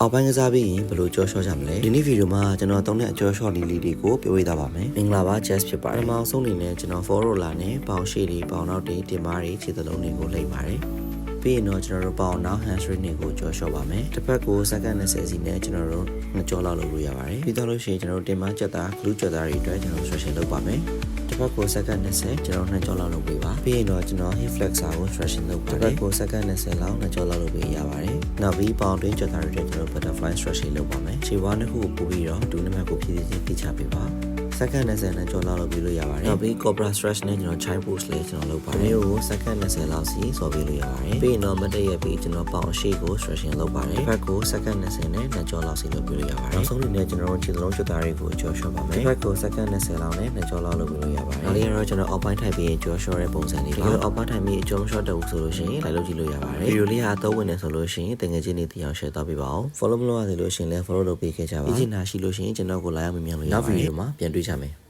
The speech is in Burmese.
အောက်ပိုင်းကစားပြီးရင်ဘယ်လိုကြောရှော့ကြမလဲဒီနေ့ဗီဒီယိုမှာကျွန်တော်သုံးတဲ့အကြောရှော့လေးတွေကိုပြောပြသွားပါမယ်မင်္ဂလာပါ Jazz ဖြစ်ပါတယ်ပထမဆုံးအနေနဲ့ကျွန်တော် Forola နဲ့ပေါင်ရှိတွေပေါင်နောက်တွေတင်မားတွေခြေသလုံးတွေကိုလိမ့်ပါတယ်ပြီးရင်တော့ကျွန်တော်တို့ပေါင်နောက် hamstring တွေကိုကြောရှော့ပါမယ်တစ်ဖက်ကိုစက္ကန့်20စီနဲ့ကျွန်တော်တို့နှစ်ကြောလောက်လုပ်လို့ရပါတယ်ပြီးတော့လို့ရှိရင်ကျွန်တော်တို့တင်မားကြက်သား glue ကြက်သားတွေအတွက်ကျွန်တော် stretching လုပ်ပါမယ်တစ်ဖက်ကိုစက္ကန့်20ကျွန်တော်နှစ်ကြောလောက်လုပ်ပေးပါပြီးရင်တော့ကျွန်တော် hip flexor ကို stretching လုပ်ပါတယ်တစ်ဖက်ကိုစက္ကန့်20လောက်နှစ်ကြောလောက်လုပ်ပေးရပါတယ်နောက်ပြီးပေါင်တွင်းကြက်သားတွေအတွက်ကျွန်တော် butterfly stretching လုပ်ပါမယ်ခြေဝါးနှစ်ခုကိုပို့ပြီးတော့ဒူးနှစ်ဖက်ကိုဖြည်းဖြည်းသိချပေးပါစက္ကန့်20နဲ့ကြော်လောက်လုပ်ပြီးလို့ရပါတယ်နောက်ပြီး cobra stretch နဲ့ကျွန်တော် child pose လေးကျွန်တော်လုပ်ပါတယ်ဒီကိုစက္ကန့်20လောက်စီဆော်ပြီးလို့ရပါတယ်ပြီးရင်တော့မတ်တရက်ပြီးကျွန်တော်ပေါင်အရှိကို stretching လုပ်ပါတယ်ဘက်ကိုစက္ကန့်20နဲ့နှစ်ကြော်လောက်စီလုပ်ပြီးလို့ရပါတယ်နောက်ဆုံးအနေနဲ့ကျွန်တော်တို့ခြေသလုံးချွတ်သားတွေကိုကြော်လျှော့ပါမယ်ဘက်ကိုစက္ကန့်20လောက်နဲ့နှစ်ကြော်လောက်လုပ်ပြီးလို့ရပါတယ်နောက်လေးကတော့ကျွန်တော်အောက်ပိုင်းထိုက်ပြီးကြော်လျှော့တဲ့ပုံစံလေးပါအောက်ပိုင်းထိုက်ပြီးအကျုံး short တူဆိုလို့ရှိရင်လိုက်လုပ်ကြည့်လို့ရပါတယ်ဗီဒီယိုလေးဟာတော့ဝင်နေဆိုလို့ရှိရင်တကယ်ချင်းနေတီအောင် share တော့ပေးပါအောင် follow မလုပ်ရသေးလို့ရှိရင်လည်း follow လုပ်ပေးခဲ့ကြပါဒီချင်တာရှိလို့ရှိရင်ကျွန်တော်ကို like အောင်မြန်လို့ရပါတယ်နောက်ဗီဒီယိုမှာပြန်တွေ့ကြမယ်